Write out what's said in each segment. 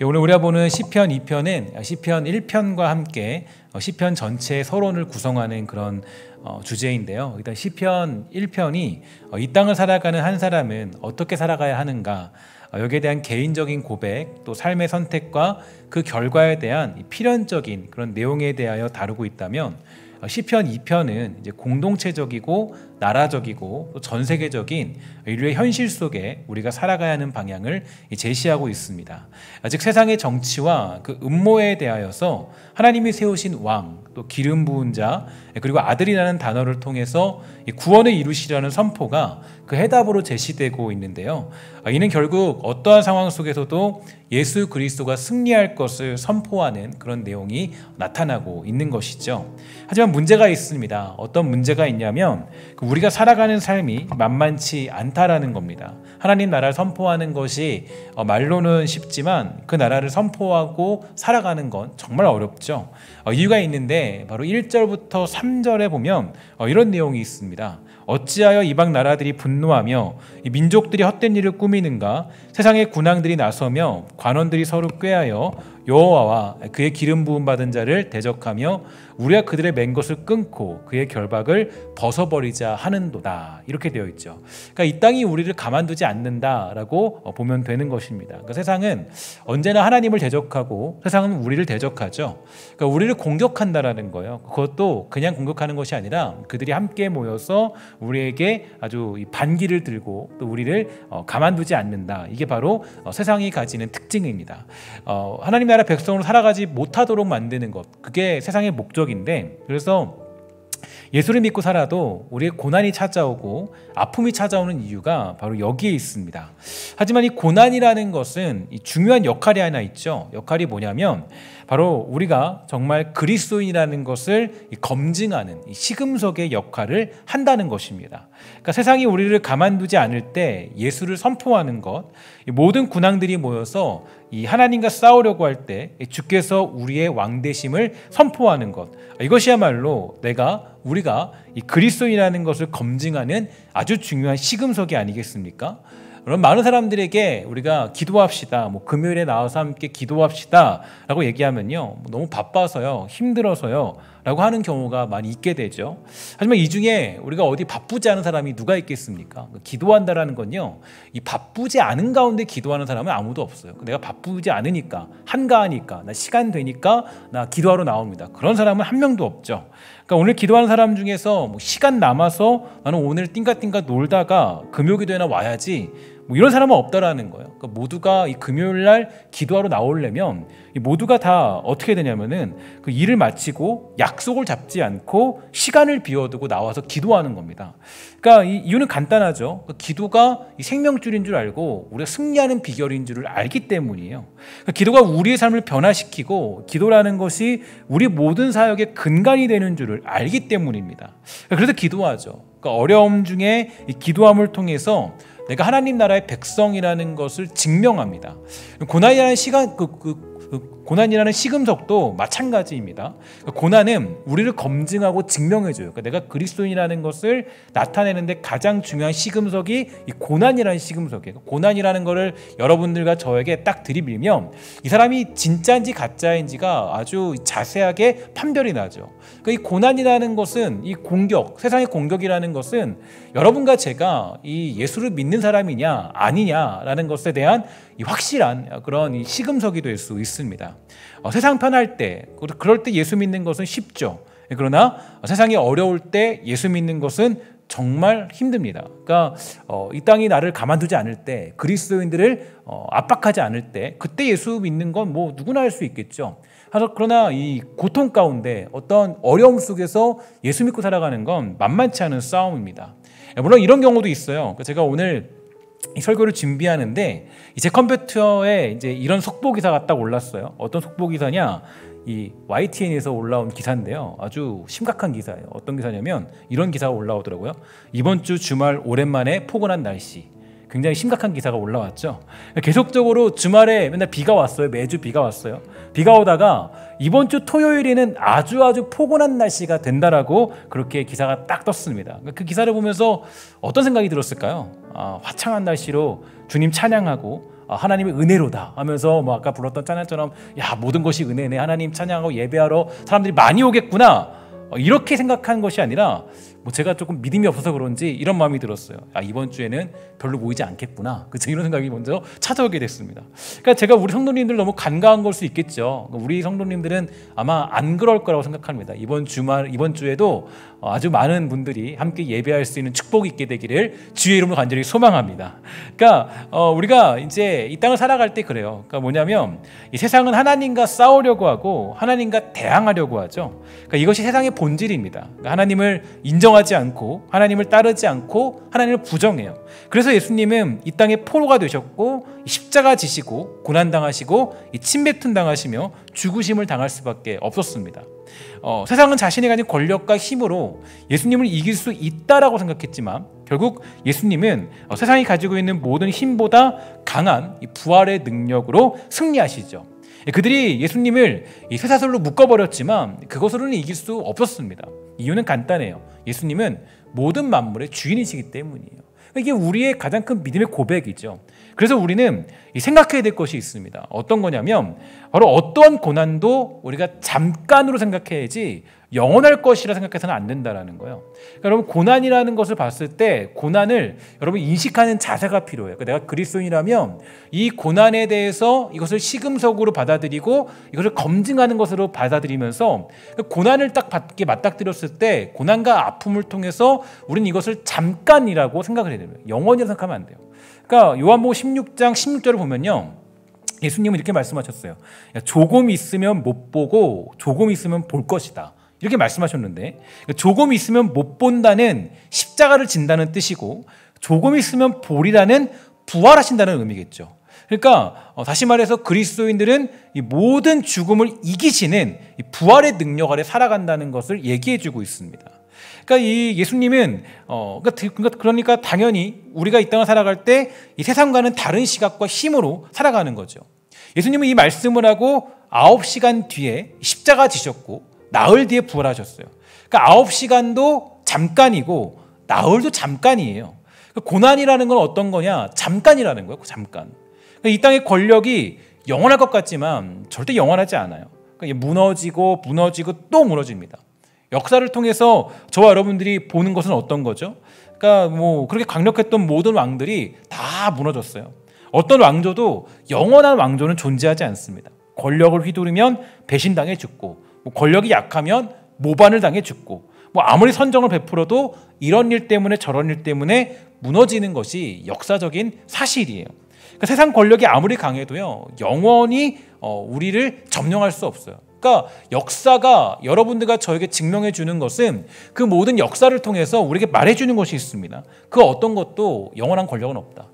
오늘 우리가 보는 시편 2편은 시편 1편과 함께 시편 전체의 서론을 구성하는 그런 주제인데요. 일단 시편 1편이 이 땅을 살아가는 한 사람은 어떻게 살아가야 하는가, 여기에 대한 개인적인 고백, 또 삶의 선택과 그 결과에 대한 필연적인 그런 내용에 대하여 다루고 있다면, 시편 2편은 이제 공동체적이고 나라적이고 또 전 세계적인 인류의 현실 속에 우리가 살아가야 하는 방향을 제시하고 있습니다. 즉 세상의 정치와 그 음모에 대하여서 하나님이 세우신 왕, 또 기름 부은 자, 그리고 아들이라는 단어를 통해서 구원을 이루시려는 선포가 그 해답으로 제시되고 있는데요. 이는 결국 어떠한 상황 속에서도 예수 그리스도가 승리할 것을 선포하는 그런 내용이 나타나고 있는 것이죠. 하지만 문제가 있습니다. 어떤 문제가 있냐면 우리가 살아가는 삶이 만만치 않다라는 겁니다. 하나님 나라를 선포하는 것이 말로는 쉽지만 그 나라를 선포하고 살아가는 건 정말 어렵죠. 이유가 있는데 바로 1절부터 3절에 보면 이런 내용이 있습니다. 어찌하여 이방 나라들이 분노하며 민족들이 헛된 일을 꾸미는가? 세상의 군왕들이 나서며 관원들이 서로 꾀하여 여호와와 그의 기름 부음 받은 자를 대적하며 우리가 그들의 맨 것을 끊고 그의 결박을 벗어버리자 하는도다. 이렇게 되어 있죠. 그러니까 이 땅이 우리를 가만두지 않는다라고 보면 되는 것입니다. 그러니까 세상은 언제나 하나님을 대적하고 세상은 우리를 대적하죠. 그러니까 우리를 공격한다라는 거예요. 그것도 그냥 공격하는 것이 아니라 그들이 함께 모여서 우리에게 아주 반기를 들고 또 우리를 가만두지 않는다. 이게 바로 세상이 가지는 특징입니다. 하나님 나라 백성으로 살아가지 못하도록 만드는 것, 그게 세상의 목적인데, 그래서 예수를 믿고 살아도 우리의 고난이 찾아오고 아픔이 찾아오는 이유가 바로 여기에 있습니다. 하지만 이 고난이라는 것은 이 중요한 역할이 하나 있죠. 역할이 뭐냐면 바로 우리가 정말 그리스도인이라는 것을 검증하는 시금석의 역할을 한다는 것입니다. 그러니까 세상이 우리를 가만두지 않을 때 예수를 선포하는 것, 모든 군왕들이 모여서 이 하나님과 싸우려고 할 때 주께서 우리의 왕되심을 선포하는 것, 이것이야말로 우리가 이 그리스도인이라는 것을 검증하는 아주 중요한 시금석이 아니겠습니까? 그럼 많은 사람들에게 우리가 기도합시다, 금요일에 나와서 함께 기도합시다 라고 얘기하면요, 너무 바빠서요, 힘들어서요 라고 하는 경우가 많이 있게 되죠. 하지만 이 중에 우리가 어디 바쁘지 않은 사람이 누가 있겠습니까? 기도한다라는 건요, 이 바쁘지 않은 가운데 기도하는 사람은 아무도 없어요. 내가 바쁘지 않으니까, 한가하니까, 나 시간 되니까 나 기도하러 나옵니다. 그런 사람은 한 명도 없죠. 그러니까 오늘 기도하는 사람 중에서 시간 남아서 나는 오늘 띵가띵가 놀다가 금요기도에나 와야지, 이런 사람은 없다라는 거예요. 그러니까 모두가 이 금요일 날 기도하러 나오려면 모두가 다 어떻게 되냐면은 그 일을 마치고 약속을 잡지 않고 시간을 비워두고 나와서 기도하는 겁니다. 그러니까 이 이유는 간단하죠. 그러니까 기도가 이 생명줄인 줄 알고 우리가 승리하는 비결인 줄을 알기 때문이에요. 그러니까 기도가 우리의 삶을 변화시키고 기도라는 것이 우리 모든 사역의 근간이 되는 줄을 알기 때문입니다. 그래서 기도하죠. 그러니까 어려움 중에 이 기도함을 통해서 내가 하나님 나라의 백성이라는 것을 증명합니다. 고난이라는 시금석도 마찬가지입니다. 고난은 우리를 검증하고 증명해줘요. 그러니까 내가 그리스도인이라는 것을 나타내는데 가장 중요한 시금석이 이 고난이라는 시금석이에요. 고난이라는 것을 여러분들과 저에게 딱 들이밀면 이 사람이 진짜인지 가짜인지가 아주 자세하게 판별이 나죠. 그러니까 이 고난이라는 것은, 이 공격, 세상의 공격이라는 것은 여러분과 제가 이 예수를 믿는 사람이냐 아니냐라는 것에 대한 이 확실한 그런 이 시금석이 될 수 있습니다. 세상 편할 때, 그럴 때 예수 믿는 것은 쉽죠. 그러나 세상이 어려울 때 예수 믿는 것은 정말 힘듭니다. 그러니까 이 땅이 나를 가만두지 않을 때, 그리스도인들을 압박하지 않을 때, 그때 예수 믿는 건 누구나 할 수 있겠죠. 그러나 이 고통 가운데 어떤 어려움 속에서 예수 믿고 살아가는 건 만만치 않은 싸움입니다. 물론 이런 경우도 있어요. 제가 오늘 이 설교를 준비하는데 제 컴퓨터에 이제 이런 속보 기사가 딱 올랐어요. 어떤 속보 기사냐? 이 YTN에서 올라온 기사인데요. 아주 심각한 기사예요. 어떤 기사냐면 이런 기사가 올라오더라고요. 이번 주 주말 오랜만에 포근한 날씨. 굉장히 심각한 기사가 올라왔죠. 계속적으로 주말에 맨날 비가 왔어요. 매주 비가 왔어요. 비가 오다가 이번 주 토요일에는 아주 포근한 날씨가 된다라고 그렇게 기사가 딱 떴습니다. 그 기사를 보면서 어떤 생각이 들었을까요? 화창한 날씨로 주님 찬양하고 하나님의 은혜로다 하면서 뭐 아까 불렀던 찬양처럼 야 모든 것이 은혜네 하나님 찬양하고 예배하러 사람들이 많이 오겠구나 이렇게 생각한 것이 아니라 뭐 제가 조금 믿음이 없어서 그런지 이런 마음이 들었어요. 이번 주에는 별로 모이지 않겠구나. 그쵸? 이런 생각이 먼저 찾아오게 됐습니다. 그러니까 제가 우리 성도님들 너무 간과한 걸 수 있겠죠. 우리 성도님들은 아마 안 그럴 거라고 생각합니다. 이번 주에도 아주 많은 분들이 함께 예배할 수 있는 축복이 있게 되기를 주의 이름으로 간절히 소망합니다. 그러니까 우리가 이제 이 땅을 살아갈 때 그래요. 그러니까 뭐냐면 이 세상은 하나님과 싸우려고 하고 하나님과 대항하려고 하죠. 그러니까 이것이 세상의 본질입니다. 그러니까 하나님을 인정하지 않고 하나님을 따르지 않고 하나님을 부정해요. 그래서 예수님은 이 땅에 포로가 되셨고 십자가 지시고 고난당하시고 침뱉음 당하시며 죽으심을 당할 수밖에 없었습니다. 세상은 자신이 가진 권력과 힘으로 예수님을 이길 수 있다라고 생각했지만 결국 예수님은 세상이 가지고 있는 모든 힘보다 강한 부활의 능력으로 승리하시죠. 그들이 예수님을 이 쇠사슬로 묶어버렸지만 그것으로는 이길 수 없었습니다. 이유는 간단해요. 예수님은 모든 만물의 주인이시기 때문이에요. 이게 우리의 가장 큰 믿음의 고백이죠. 그래서 우리는 생각해야 될 것이 있습니다. 어떤 거냐면 바로 어떠한 고난도 우리가 잠깐으로 생각해야지 영원할 것이라 생각해서는 안 된다는 거예요. 그러니까 여러분 고난이라는 것을 봤을 때 고난을 여러분 인식하는 자세가 필요해요. 그러니까 내가 그리스도인이라면 이 고난에 대해서 이것을 시금석으로 받아들이고 이것을 검증하는 것으로 받아들이면서 고난을 딱 받게 맞닥뜨렸을 때 고난과 아픔을 통해서 우리는 이것을 잠깐이라고 생각을 해야 돼요. 영원이라고 생각하면 안 돼요. 그러니까 요한복음 16장 16절을 보면요. 예수님은 이렇게 말씀하셨어요. 조금 있으면 못 보고 조금 있으면 볼 것이다. 이렇게 말씀하셨는데 조금 있으면 못 본다는 십자가를 진다는 뜻이고 조금 있으면 보리라는 부활하신다는 의미겠죠. 그러니까 다시 말해서 그리스도인들은 이 모든 죽음을 이기시는 이 부활의 능력 아래 살아간다는 것을 얘기해주고 있습니다. 그러니까 이 예수님은 그러니까 당연히 우리가 이 땅을 살아갈 때 이 세상과는 다른 시각과 힘으로 살아가는 거죠. 예수님은 이 말씀을 하고 9시간 뒤에 십자가 지셨고 나흘 뒤에 부활하셨어요. 그러니까 9시간도 잠깐이고 나흘도 잠깐이에요. 고난이라는 건 어떤 거냐? 잠깐이라는 거예요. 잠깐. 이 땅의 권력이 영원할 것 같지만 절대 영원하지 않아요. 그러니까 무너지고 또 무너집니다. 역사를 통해서 저와 여러분들이 보는 것은 어떤 거죠? 그러니까 뭐 그렇게 강력했던 모든 왕들이 다 무너졌어요. 어떤 왕조도 영원한 왕조는 존재하지 않습니다. 권력을 휘두르면 배신당해 죽고 권력이 약하면 모반을 당해 죽고 아무리 선정을 베풀어도 이런 일 때문에 저런 일 때문에 무너지는 것이 역사적인 사실이에요. 그러니까 세상 권력이 아무리 강해도요 영원히 우리를 점령할 수 없어요. 그러니까 역사가 여러분들과 저에게 증명해 주는 것은 그 모든 역사를 통해서 우리에게 말해 주는 것이 있습니다. 그 어떤 것도 영원한 권력은 없다.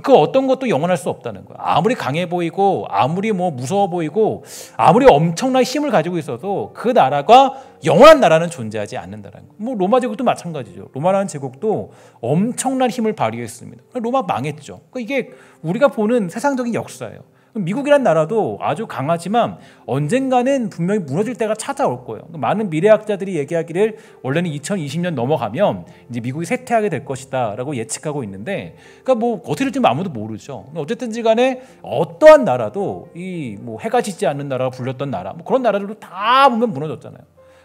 그 어떤 것도 영원할 수 없다는 거야. 아무리 강해 보이고 아무리 무서워 보이고 아무리 엄청난 힘을 가지고 있어도 그 나라가 영원한 나라는 존재하지 않는다는 거. 로마 제국도 마찬가지죠. 로마라는 제국도 엄청난 힘을 발휘했습니다. 로마 망했죠. 그러니까 이게 우리가 보는 세상적인 역사예요. 미국이란 나라도 아주 강하지만 언젠가는 분명히 무너질 때가 찾아올 거예요. 많은 미래학자들이 얘기하기를 원래는 2020년 넘어가면 이제 미국이 쇠퇴하게 될 것이다라고 예측하고 있는데, 그러니까 어떻게 될지 아무도 모르죠. 어쨌든지 간에 어떠한 나라도 이 해가 지지 않는 나라가 불렸던 나라, 그런 나라들도 다 보면 무너졌잖아요.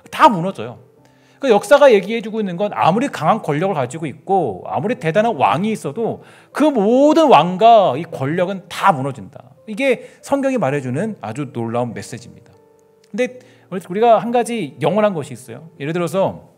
다 무너져요. 그 역사가 얘기해주고 있는 건 아무리 강한 권력을 가지고 있고 아무리 대단한 왕이 있어도 그 모든 왕과 이 권력은 다 무너진다. 이게 성경이 말해주는 아주 놀라운 메시지입니다. 근데 우리가 한 가지 영원한 것이 있어요. 예를 들어서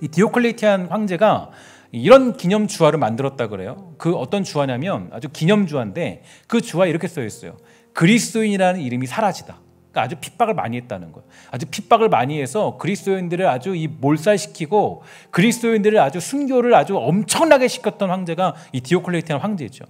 이 디오클레티안 황제가 이런 기념 주화를 만들었다 그래요. 그 어떤 주화냐면 아주 기념 주화인데 그 주화에 이렇게 써 있어요. 그리스도인이라는 이름이 사라지다. 그러니까 아주 핍박을 많이 했다는 거예요. 아주 핍박을 많이 해서 그리스도인들을 아주 몰살시키고 그리스도인들을 아주 순교를 아주 엄청나게 시켰던 황제가 이 디오클레티안 황제죠.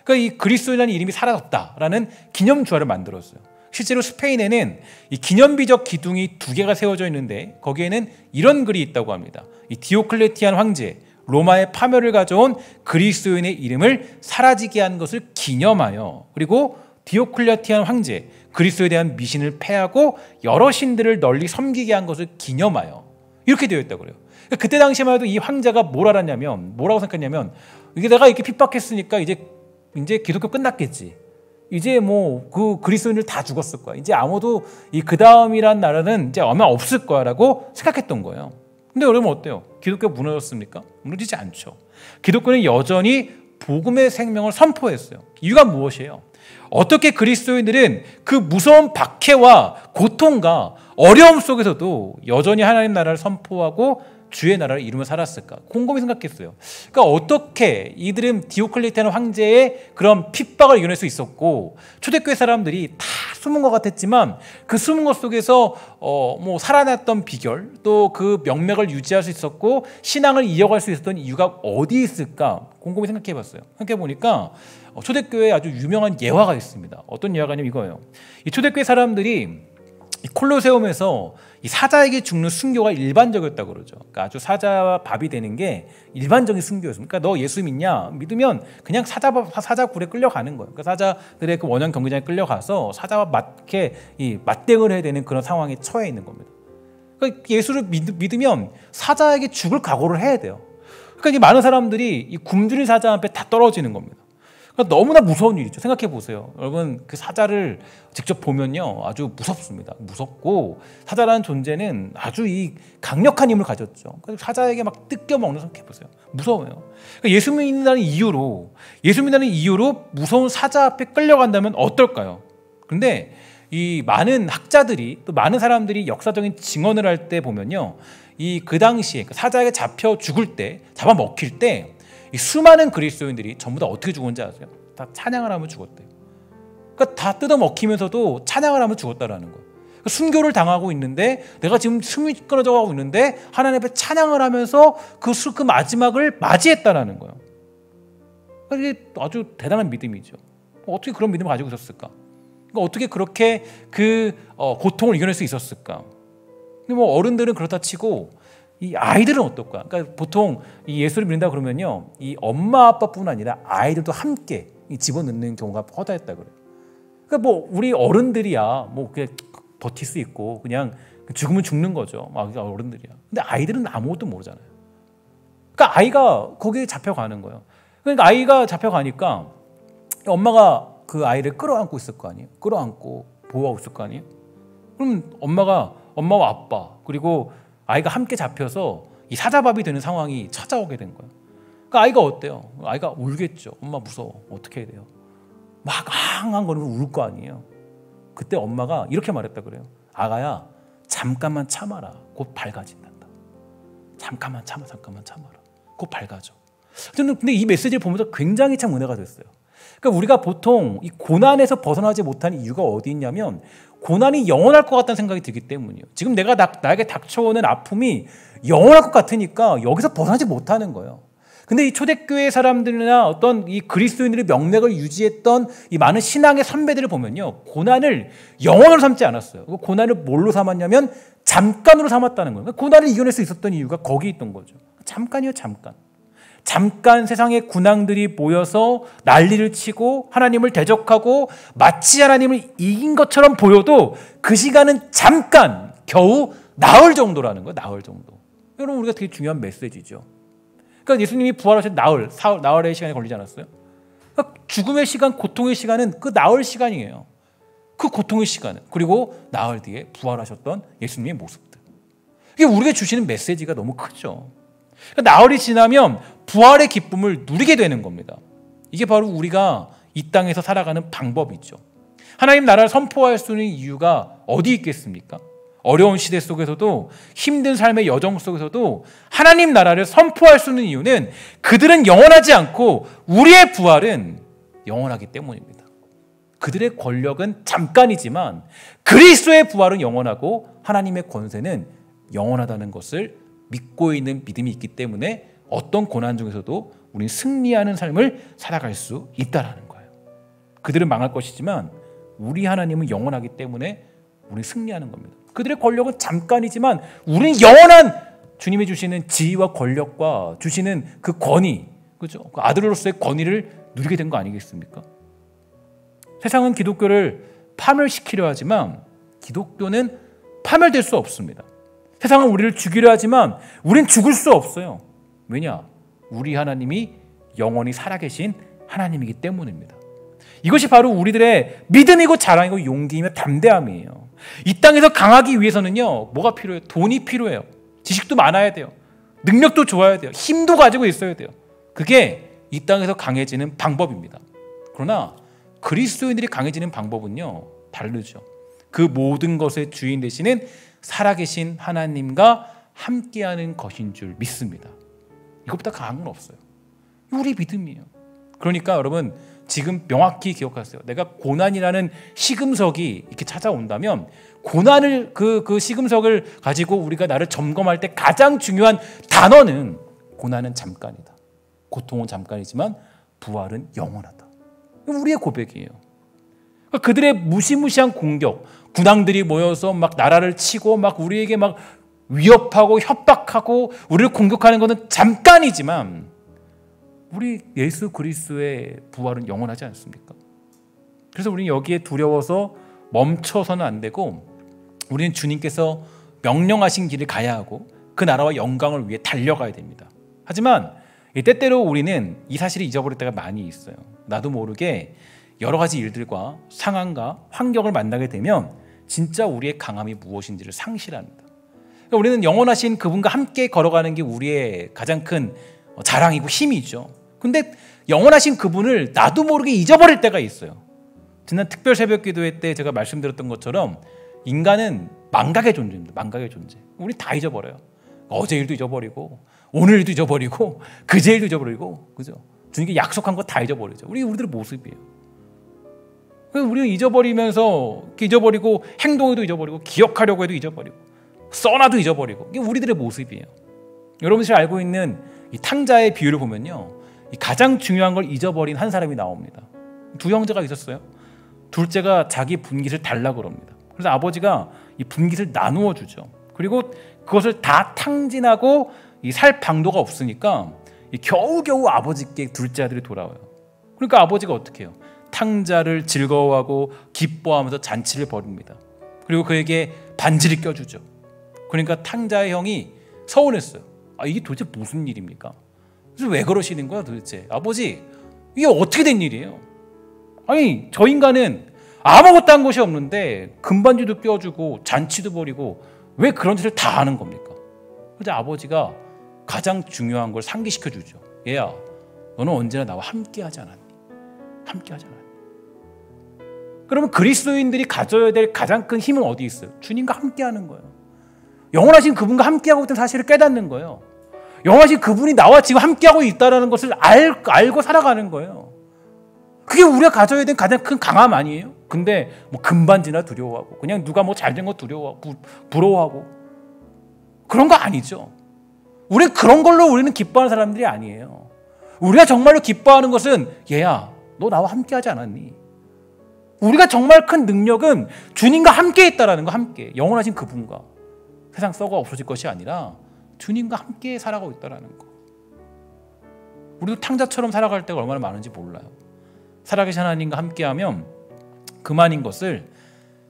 그러니까 이 그리스도인이라는 이름이 사라졌다라는 기념 주화를 만들었어요. 실제로 스페인에는 이 기념비적 기둥이 2개가 세워져 있는데 거기에는 이런 글이 있다고 합니다. 이 디오클레티안 황제, 로마의 파멸을 가져온 그리스도인의 이름을 사라지게 한 것을 기념하여, 그리고 디오클레티안 황제, 그리스도에 대한 미신을 패하고 여러 신들을 널리 섬기게 한 것을 기념하여, 이렇게 되어 있다고 그래요. 그러니까 그때 당시만 해도 이 황제가 뭘 알았냐면, 뭐라고 생각했냐면, 이게 내가 이렇게 핍박했으니까 이제 기독교 끝났겠지. 이제 뭐 그 그리스도인들 다 죽었을 거야. 이제 아무도 이 그 다음이란 나라는 이제 아마 없을 거야라고 생각했던 거예요. 근데 여러분 어때요? 기독교가 무너졌습니까? 무너지지 않죠. 기독교는 여전히 복음의 생명을 선포했어요. 이유가 무엇이에요? 어떻게 그리스도인들은 그 무서운 박해와 고통과 어려움 속에서도 여전히 하나님 나라를 선포하고 주의 나라를 이루며 살았을까? 곰곰이 생각했어요. 그러니까 어떻게 이들은 디오클레티안 황제의 그런 핍박을 이겨낼 수 있었고, 초대교회 사람들이 다 숨은 것 같았지만 그 숨은 것 속에서 뭐 살아났던 비결, 또 그 명맥을 유지할 수 있었고 신앙을 이어갈 수 있었던 이유가 어디 있을까? 곰곰이 생각해봤어요. 생각해 보니까 초대교회에 아주 유명한 예화가 있습니다. 어떤 예화가냐면 이거예요. 이 초대교회 사람들이 이 콜로세움에서 이 사자에게 죽는 순교가 일반적이었다고 그러죠. 그러니까 아주 사자와 밥이 되는 게 일반적인 순교였습니다. 그러니까 너 예수 믿냐? 믿으면 그냥 사자 굴에 끌려가는 거예요. 그러니까 사자들의 그 원형 경기장에 끌려가서 사자와 맞대응을 해야 되는 그런 상황에 처해 있는 겁니다. 그러니까 예수를 믿으면 사자에게 죽을 각오를 해야 돼요. 그러니까 많은 사람들이 이 굶주린 사자 앞에 다 떨어지는 겁니다. 그러니까 너무나 무서운 일이죠. 생각해 보세요. 여러분 그 사자를 직접 보면요 아주 무섭습니다. 무섭고 사자라는 존재는 아주 이 강력한 힘을 가졌죠. 그래서 사자에게 막 뜯겨 먹는 생각해 보세요. 무서워요. 그러니까 예수 믿는다는 이유로 무서운 사자 앞에 끌려간다면 어떨까요? 그런데 이 많은 학자들이 또 많은 사람들이 역사적인 증언을 할 때 보면요, 이 그 당시에 사자에게 잡혀 죽을 때, 잡아 먹힐 때 이 수많은 그리스도인들이 전부 다 어떻게 죽었는지 아세요? 다 찬양을 하며 죽었대요. 그러니까 다 뜯어 먹히면서도 찬양을 하며 죽었다라는 거예요. 그러니까 순교를 당하고 있는데 내가 지금 숨이 끊어져 가고 있는데 하나님 앞에 찬양을 하면서 그 마지막을 맞이했다라는 거예요. 그러니까 이게 아주 대단한 믿음이죠. 어떻게 그런 믿음을 가지고 있었을까? 그러니까 어떻게 그렇게 그 고통을 이겨낼 수 있었을까? 근데 뭐 어른들은 그렇다 치고 이 아이들은 어떨까? 그러니까 보통 이 예수를 믿는다 그러면요, 이 엄마 아빠뿐 아니라 아이들도 함께 집어넣는 경우가 허다했다 그래요. 그러니까 뭐 우리 어른들이야 뭐 그냥 버틸 수 있고 그냥 죽으면 죽는 거죠. 막 어른들이야. 근데 아이들은 아무것도 모르잖아요. 그러니까 아이가 거기에 잡혀가는 거예요. 그러니까 아이가 잡혀가니까 엄마가 그 아이를 끌어안고 있을 거 아니에요. 끌어안고 보호하고 있을 거 아니에요. 그럼 엄마와 아빠 그리고 아이가 함께 잡혀서 이 사자밥이 되는 상황이 찾아오게 된 거예요. 그러니까 아이가 어때요? 아이가 울겠죠. 엄마 무서워. 어떻게 해야 돼요? 막 앙앙거리면서 울 거 아니에요. 그때 엄마가 이렇게 말했다 그래요. 아가야, 잠깐만 참아라. 곧 밝아진단다. 잠깐만 참아라. 곧 밝아져. 저는 근데 이 메시지를 보면서 굉장히 참 은혜가 됐어요. 그러니까 우리가 보통 이 고난에서 벗어나지 못하는 이유가 어디 있냐면 고난이 영원할 것 같다는 생각이 들기 때문이에요. 지금 나에게 닥쳐오는 아픔이 영원할 것 같으니까 여기서 벗어나지 못하는 거예요. 근데 이 초대교회 사람들이나 어떤 이 그리스도인들의 명맥을 유지했던 이 많은 신앙의 선배들을 보면요, 고난을 영원으로 삼지 않았어요. 고난을 뭘로 삼았냐면 잠깐으로 삼았다는 거예요. 고난을 이겨낼 수 있었던 이유가 거기 있던 거죠. 잠깐이요, 잠깐. 잠깐 세상의 군왕들이 모여서 난리를 치고 하나님을 대적하고 마치 하나님을 이긴 것처럼 보여도 그 시간은 잠깐 겨우 나흘 정도라는 거예요. 나흘 정도. 여러분 우리가 되게 중요한 메시지죠. 그러니까 예수님이 부활하신 나흘의 시간이 걸리지 않았어요? 그러니까 죽음의 시간, 고통의 시간은 그 나흘 시간이에요. 그 고통의 시간은. 그리고 나흘 뒤에 부활하셨던 예수님의 모습들. 이게 우리에게 주시는 메시지가 너무 크죠. 나흘이 지나면 부활의 기쁨을 누리게 되는 겁니다. 이게 바로 우리가 이 땅에서 살아가는 방법이죠. 하나님 나라를 선포할 수 있는 이유가 어디 있겠습니까? 어려운 시대 속에서도 힘든 삶의 여정 속에서도 하나님 나라를 선포할 수 있는 이유는 그들은 영원하지 않고 우리의 부활은 영원하기 때문입니다. 그들의 권력은 잠깐이지만 그리스도의 부활은 영원하고 하나님의 권세는 영원하다는 것을 믿고 있는 믿음이 있기 때문에 어떤 고난 중에서도 우리는 승리하는 삶을 살아갈 수 있다는 거예요. 그들은 망할 것이지만 우리 하나님은 영원하기 때문에 우리는 승리하는 겁니다. 그들의 권력은 잠깐이지만 우리는 영원한 주님이 주시는 지위와 권력과 주시는 그 권위, 그죠? 그 아들로서의 권위를 누리게 된 거 아니겠습니까? 세상은 기독교를 파멸시키려 하지만 기독교는 파멸될 수 없습니다. 세상은 우리를 죽이려 하지만 우린 죽을 수 없어요. 왜냐? 우리 하나님이 영원히 살아계신 하나님이기 때문입니다. 이것이 바로 우리들의 믿음이고 자랑이고 용기이며 담대함이에요. 이 땅에서 강하기 위해서는요, 뭐가 필요해요? 돈이 필요해요. 지식도 많아야 돼요. 능력도 좋아야 돼요. 힘도 가지고 있어야 돼요. 그게 이 땅에서 강해지는 방법입니다. 그러나 그리스도인들이 강해지는 방법은요, 다르죠. 그 모든 것의 주인 되시는 살아계신 하나님과 함께하는 것인 줄 믿습니다. 이것보다 강한 건 없어요. 우리 믿음이에요. 그러니까 여러분, 지금 명확히 기억하세요. 내가 고난이라는 시금석이 이렇게 찾아온다면, 고난을 그 시금석을 가지고 우리가 나를 점검할 때 가장 중요한 단어는, 고난은 잠깐이다. 고통은 잠깐이지만 부활은 영원하다. 우리의 고백이에요. 그들의 무시무시한 공격, 군왕들이 모여서 막 나라를 치고 막 우리에게 막 위협하고 협박하고 우리를 공격하는 것은 잠깐이지만 우리 예수 그리스도의 부활은 영원하지 않습니까? 그래서 우리는 여기에 두려워서 멈춰서는 안 되고, 우리는 주님께서 명령하신 길을 가야 하고 그 나라와 영광을 위해 달려가야 됩니다. 하지만 때때로 우리는 이 사실을 잊어버릴 때가 많이 있어요. 나도 모르게 여러 가지 일들과 상황과 환경을 만나게 되면 진짜 우리의 강함이 무엇인지를 상실합니다. 그러니까 우리는 영원하신 그분과 함께 걸어가는 게 우리의 가장 큰 자랑이고 힘이죠. 근데 영원하신 그분을 나도 모르게 잊어버릴 때가 있어요. 지난 특별 새벽 기도회 때 제가 말씀드렸던 것처럼 인간은 망각의 존재입니다. 망각의 존재. 우리 다 잊어버려요. 어제 일도 잊어버리고 오늘 일도 잊어버리고 그제 일도 잊어버리고, 그죠? 주님께 약속한 거 다 잊어버리죠. 우리들의 모습이에요. 우리는 잊어버리면서 잊어버리고, 행동에도 잊어버리고, 기억하려고 해도 잊어버리고, 써놔도 잊어버리고, 이게 우리들의 모습이에요. 여러분이 잘 알고 있는 이 탕자의 비유를 보면요, 이 가장 중요한 걸 잊어버린 한 사람이 나옵니다. 두 형제가 있었어요. 둘째가 자기 분깃을 달라고 그럽니다. 그래서 아버지가 이 분깃을 나누어 주죠. 그리고 그것을 다 탕진하고 살 방도가 없으니까 겨우겨우 아버지께 둘째 아들이 돌아와요. 그러니까 아버지가 어떻게 해요? 탕자를 즐거워하고 기뻐하면서 잔치를 벌입니다. 그리고 그에게 반지를 껴주죠. 그러니까 탕자의 형이 서운했어요. 이게 도대체 무슨 일입니까? 그래서 왜 그러시는 거야 도대체? 아버지, 이게 어떻게 된 일이에요? 아니, 저 인간은 아무것도 한 것이 없는데 금반지도 껴주고 잔치도 벌이고 왜 그런 짓을 다 하는 겁니까? 그래서 아버지가 가장 중요한 걸 상기시켜 주죠. 얘야, 너는 언제나 나와 함께 하지 않았니? 함께 하지 않았니? 그러면 그리스도인들이 가져야 될 가장 큰 힘은 어디 있어요? 주님과 함께 하는 거예요. 영원하신 그분과 함께하고 있다는 사실을 깨닫는 거예요. 영원하신 그분이 나와 지금 함께하고 있다는 것을 알고 살아가는 거예요. 그게 우리가 가져야 될 가장 큰 강함 아니에요? 근데 뭐 금반지나 두려워하고, 그냥 누가 뭐 잘된 거 두려워하고 부러워하고, 그런 거 아니죠. 우리 그런 걸로 우리는 기뻐하는 사람들이 아니에요. 우리가 정말로 기뻐하는 것은, 얘야, 너 나와 함께하지 않았니? 우리가 정말 큰 능력은 주님과 함께 있다라는 거. 함께 영원하신 그분과, 세상 썩어 없어질 것이 아니라 주님과 함께 살아가고 있다라는 거. 우리도 탕자처럼 살아갈 때가 얼마나 많은지 몰라요. 살아계신 하나님과 함께하면 그만인 것을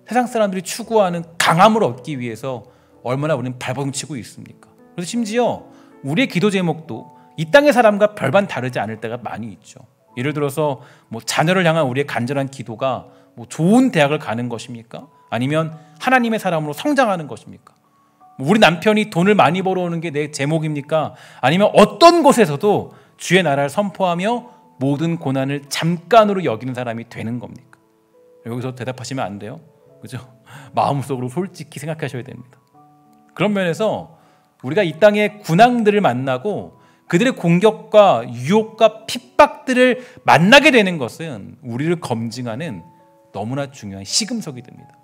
세상 사람들이 추구하는 강함을 얻기 위해서 얼마나 우리는 발버둥치고 있습니까? 그래서 심지어 우리의 기도 제목도 이 땅의 사람과 별반 다르지 않을 때가 많이 있죠. 예를 들어서 뭐 자녀를 향한 우리의 간절한 기도가 뭐 좋은 대학을 가는 것입니까? 아니면 하나님의 사람으로 성장하는 것입니까? 우리 남편이 돈을 많이 벌어오는 게 내 제목입니까? 아니면 어떤 곳에서도 주의 나라를 선포하며 모든 고난을 잠깐으로 여기는 사람이 되는 겁니까? 여기서 대답하시면 안 돼요. 그죠? 마음속으로 솔직히 생각하셔야 됩니다. 그런 면에서 우리가 이 땅의 군왕들을 만나고 그들의 공격과 유혹과 핍박들을 만나게 되는 것은 우리를 검증하는 너무나 중요한 시금석이 됩니다.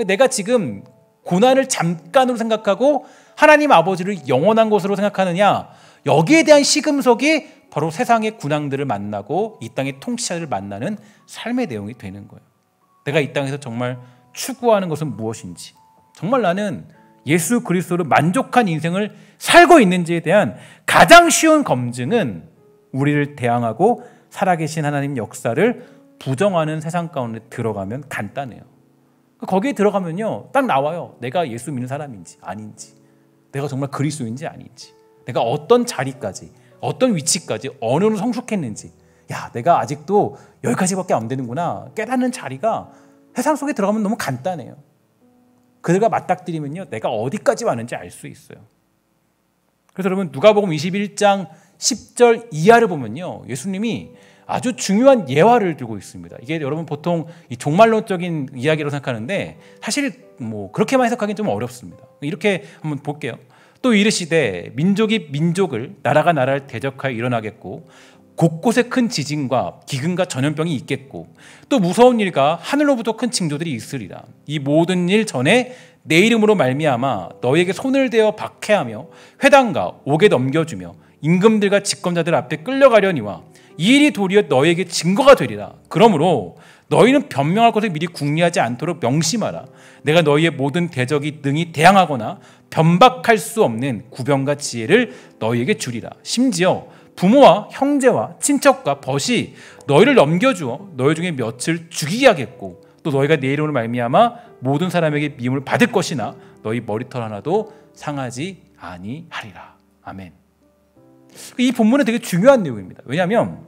내가 지금 고난을 잠깐으로 생각하고 하나님 아버지를 영원한 것으로 생각하느냐, 여기에 대한 시금석이 바로 세상의 군왕들을 만나고 이 땅의 통치자를 만나는 삶의 내용이 되는 거예요. 내가 이 땅에서 정말 추구하는 것은 무엇인지, 정말 나는 예수 그리스도로 만족한 인생을 살고 있는지에 대한 가장 쉬운 검증은 우리를 대항하고 살아계신 하나님 역사를 부정하는 세상 가운데 들어가면 간단해요. 거기에 들어가면요, 딱 나와요. 내가 예수 믿는 사람인지 아닌지, 내가 정말 그리스도인지 아닌지, 내가 어떤 자리까지, 어떤 위치까지, 어느 정도 성숙했는지, 야, 내가 아직도 여기까지밖에 안 되는구나 깨닫는 자리가 세상 속에 들어가면 너무 간단해요. 그들과 맞닥뜨리면요, 내가 어디까지 왔는지 알 수 있어요. 그래서 여러분, 누가복음 21장 10절 이하를 보면요, 예수님이 아주 중요한 예화를 들고 있습니다. 이게 여러분 보통 이 종말론적인 이야기로 생각하는데 사실 뭐 그렇게만 해석하기는 좀 어렵습니다. 이렇게 한번 볼게요. 또 이르시되 민족이 민족을, 나라가 나라를 대적하여 일어나겠고 곳곳에 큰 지진과 기근과 전염병이 있겠고 또 무서운 일과 하늘로부터 큰 징조들이 있으리라. 이 모든 일 전에 내 이름으로 말미암아 너희에게 손을 대어 박해하며 회당과 옥에 넘겨주며 임금들과 집권자들 앞에 끌려가려니와 이 일이 도리어 너희에게 증거가 되리라. 그러므로 너희는 변명할 것을 미리 궁리하지 않도록 명심하라. 내가 너희의 모든 대적이 능히 대항하거나 변박할 수 없는 구병과 지혜를 너희에게 주리라. 심지어 부모와 형제와 친척과 벗이 너희를 넘겨주어 너희 중에 몇을 죽이게 하겠고 또 너희가 내 이름으로 말미암아 모든 사람에게 미움을 받을 것이나 너희 머리털 하나도 상하지 아니하리라. 아멘. 이 본문은 되게 중요한 내용입니다. 왜냐하면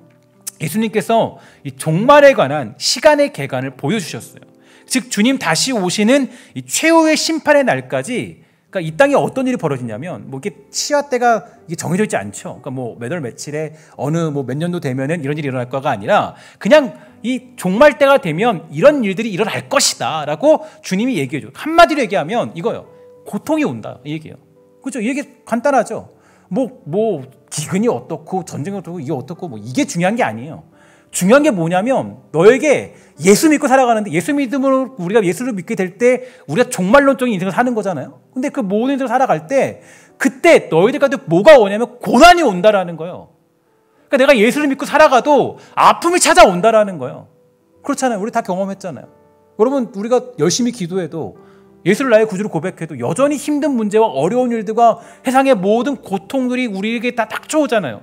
예수님께서 이 종말에 관한 시간의 계간을 보여주셨어요. 즉 주님 다시 오시는 이 최후의 심판의 날까지, 그러니까 이 땅에 어떤 일이 벌어지냐면 뭐 이게 시와 때가 이게 정해져 있지 않죠. 그러니까 뭐 몇 월 며칠에 어느 뭐 몇 년도 되면은 이런 일이 일어날 거가 아니라 그냥 이 종말 때가 되면 이런 일들이 일어날 것이다라고 주님이 얘기해줘. 한마디로 얘기하면 이거요. 고통이 온다 이 얘기예요. 그렇죠? 이 얘기 간단하죠. 뭐 기근이 어떻고 전쟁이 어떻고 이게 어떻고 뭐 이게 중요한 게 아니에요. 중요한 게 뭐냐면 너에게 예수 믿고 살아가는데 예수 믿음으로 우리가 예수를 믿게 될 때 우리가 종말론적인 인생을 사는 거잖아요. 근데 그 모든 인생을 살아갈 때 그때 너희들한테 뭐가 오냐면 고난이 온다라는 거예요. 그러니까 내가 예수를 믿고 살아가도 아픔이 찾아온다라는 거예요. 그렇잖아요. 우리 다 경험했잖아요. 여러분 우리가 열심히 기도해도 예수를 나의 구주로 고백해도 여전히 힘든 문제와 어려운 일들과 세상의 모든 고통들이 우리에게 다 닥쳐오잖아요.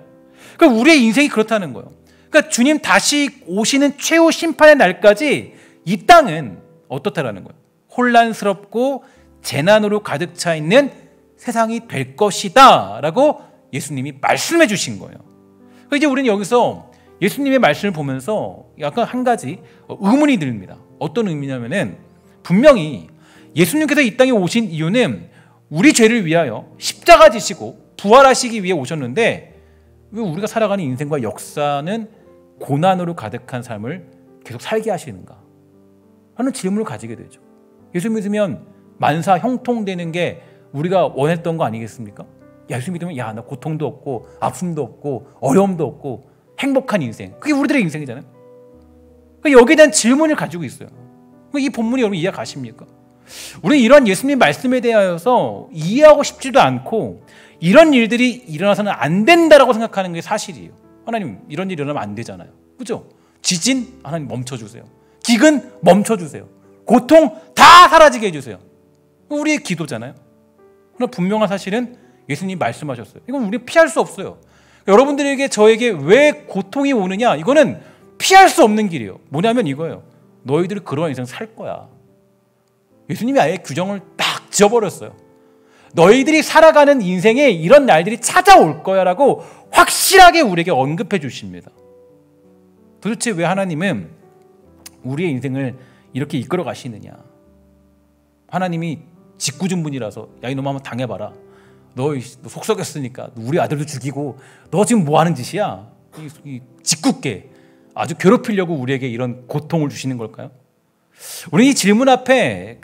그러니까 우리의 인생이 그렇다는 거예요. 그러니까 주님 다시 오시는 최후 심판의 날까지 이 땅은 어떻다라는 거예요. 혼란스럽고 재난으로 가득 차 있는 세상이 될 것이다 라고 예수님이 말씀해 주신 거예요. 그러니까 이제 우리는 여기서 예수님의 말씀을 보면서 약간 한 가지 의문이 듭니다. 어떤 의미냐면은 분명히 예수님께서 이 땅에 오신 이유는 우리 죄를 위하여 십자가 지시고 부활하시기 위해 오셨는데 왜 우리가 살아가는 인생과 역사는 고난으로 가득한 삶을 계속 살게 하시는가 하는 질문을 가지게 되죠. 예수 믿으면 만사 형통되는 게 우리가 원했던 거 아니겠습니까? 예수 믿으면 야, 나 고통도 없고 아픔도 없고 어려움도 없고 행복한 인생, 그게 우리들의 인생이잖아요. 그러니까 여기에 대한 질문을 가지고 있어요. 이 본문이 여러분 이해 가십니까? 우리는 이런 예수님 말씀에 대하여서 이해하고 싶지도 않고 이런 일들이 일어나서는 안 된다라고 생각하는 게 사실이에요. 하나님 이런 일이 일어나면 안 되잖아요. 그죠? 지진 하나님 멈춰주세요. 기근 멈춰주세요. 고통 다 사라지게 해주세요. 우리의 기도잖아요. 그러나 분명한 사실은 예수님이 말씀하셨어요. 이건 우리 피할 수 없어요. 여러분들에게 저에게 왜 고통이 오느냐, 이거는 피할 수 없는 길이에요. 뭐냐면 이거예요. 너희들이 그러한 인생 살 거야. 예수님이 아예 규정을 딱 지어버렸어요. 너희들이 살아가는 인생에 이런 날들이 찾아올 거야 라고 확실하게 우리에게 언급해 주십니다. 도대체 왜 하나님은 우리의 인생을 이렇게 이끌어 가시느냐. 하나님이 짓궂은 분이라서 야 이놈아 한번 당해봐라. 너 속 썩였으니까 우리 아들도 죽이고 너 지금 뭐 하는 짓이야. 이 짓궂게 아주 괴롭히려고 우리에게 이런 고통을 주시는 걸까요? 우리 이 질문 앞에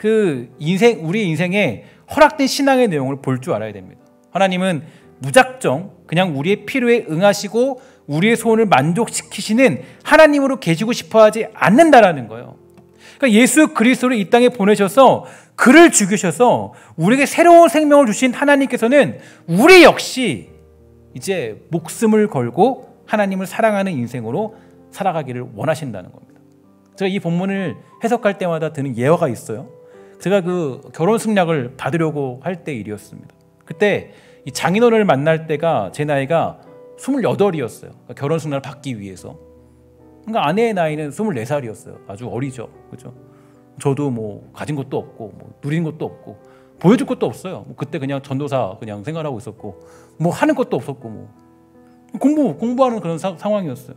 우리의 인생에 허락된 신앙의 내용을 볼 줄 알아야 됩니다. 하나님은 무작정 그냥 우리의 필요에 응하시고 우리의 소원을 만족시키시는 하나님으로 계시고 싶어하지 않는다라는 거예요. 그러니까 예수 그리스도를 이 땅에 보내셔서 그를 죽이셔서 우리에게 새로운 생명을 주신 하나님께서는 우리 역시 이제 목숨을 걸고 하나님을 사랑하는 인생으로 살아가기를 원하신다는 겁니다. 제가 이 본문을 해석할 때마다 드는 예화가 있어요. 제가 그 결혼 승낙을 받으려고 할 때 일이었습니다. 그때 이 장인어른을 만날 때가 제 나이가 28이었어요. 그러니까 결혼 승낙을 받기 위해서. 그러니까 아내의 나이는 24살이었어요. 아주 어리죠. 그렇죠? 저도 뭐 가진 것도 없고 뭐 누린 것도 없고 보여줄 것도 없어요. 뭐 그때 그냥 전도사 그냥 생활하고 있었고 뭐 하는 것도 없었고 뭐 공부하는 그런 상황이었어요.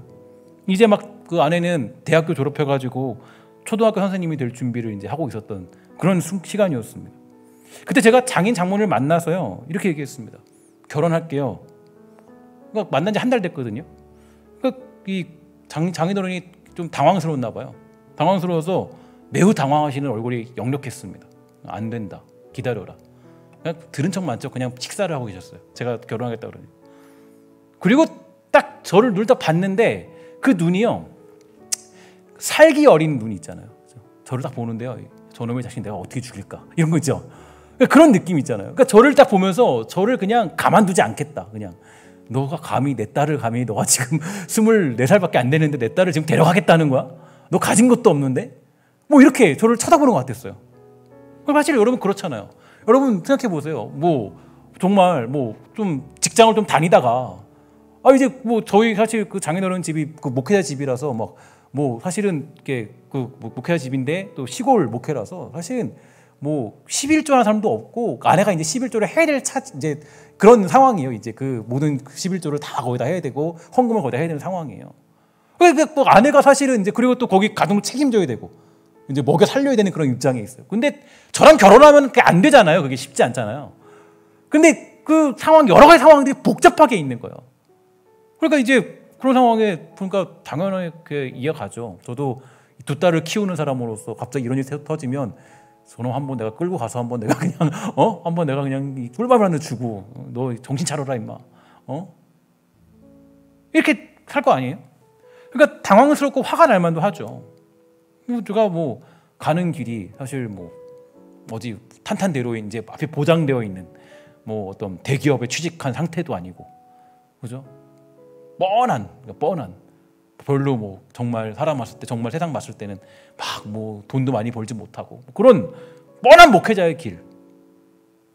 이제 막 그 아내는 대학교 졸업해가지고 초등학교 선생님이 될 준비를 이제 하고 있었던 그런 시간이었습니다. 그때 제가 장인 장모를 만나서요 이렇게 얘기했습니다. 결혼할게요. 그러니까 만난 지 한 달 됐거든요. 그러니까 이 장인어른이 좀 당황스러웠나 봐요. 당황스러워서 매우 당황하시는 얼굴이 역력했습니다. 안 된다. 기다려라. 그냥 들은 척 많죠. 그냥 식사를 하고 계셨어요. 제가 결혼하겠다 그러니. 그리고 딱 저를 눈을 딱 봤는데 그 눈이요. 살기 어린 눈이 있잖아요. 저를 딱 보는데요. 저놈의 자식 내가 어떻게 죽일까? 이런 거 있죠. 그러니까 그런 느낌 있잖아요. 그러니까 저를 딱 보면서 저를 그냥 가만두지 않겠다. 그냥 너가 감히 내 딸을 감히 너가 지금 24살밖에 안 되는데 내 딸을 지금 데려가겠다는 거야? 너 가진 것도 없는데? 뭐 이렇게 저를 쳐다보는 것 같았어요. 사실 여러분 그렇잖아요. 여러분 생각해 보세요. 뭐 정말 뭐 좀 직장을 좀 다니다가 이제 뭐 저희 사실 그 장인어른 집이 그 목회자 집이라서 막 뭐 사실은 이게 그 목회자 집인데 또 시골 목회라서 사실은 뭐 11조 하는 사람도 없고 아내가 이제 11조를 해야 될 이제 그런 상황이에요. 이제 그 모든 11조를 다 거기다 해야 되고 헌금을 거기다 해야 되는 상황이에요. 그러니까 또 아내가 사실은 이제 그리고 또 거기 가정을 책임져야 되고 이제 먹여 살려야 되는 그런 입장에 있어요. 근데 저랑 결혼하면 그게 안 되잖아요. 그게 쉽지 않잖아요. 근데 그 상황 여러 가지 상황들이 복잡하게 있는 거예요. 그러니까 이제 그런 상황에 그러니까 당연하게 이해가죠. 저도 두 딸을 키우는 사람으로서 갑자기 이런 일이 터지면 저놈 한번 내가 끌고 가서 한번 내가 그냥 한번 내가 그냥 이 꿀밤을 하나 주고 너 정신 차려라 임마. 이렇게 할 거 아니에요? 그러니까 당황스럽고 화가 날 만도 하죠. 제가 뭐 가는 길이 사실 뭐 어디 탄탄대로 이제 앞에 보장되어 있는 뭐 어떤 대기업에 취직한 상태도 아니고, 그죠? 뻔한 별로 뭐 정말 사람 봤을 때 정말 세상 봤을 때는 막 뭐 돈도 많이 벌지 못하고 그런 뻔한 목회자의 길.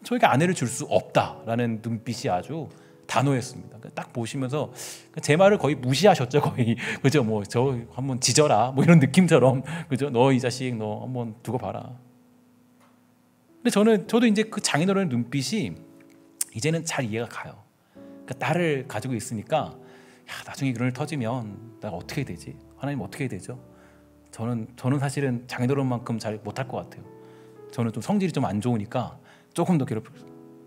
저에게 아내를 줄 수 없다라는 눈빛이 아주 단호했습니다. 딱 보시면서 제 말을 거의 무시하셨죠, 거의. 그죠? 뭐 저 한번 지져라, 뭐 이런 느낌처럼, 그죠? 너 이 자식 너 한번 두고 봐라. 근데 저도 이제 그 장인어른의 눈빛이 이제는 잘 이해가 가요. 그러니까 딸을 가지고 있으니까 나중에 그런 일 터지면 내가 어떻게 되지? 하나님 어떻게 해야 되죠? 저는 사실은 장인어른만큼 잘 못할 것 같아요. 저는 좀 성질이 좀 안 좋으니까 조금 더 괴롭혀요.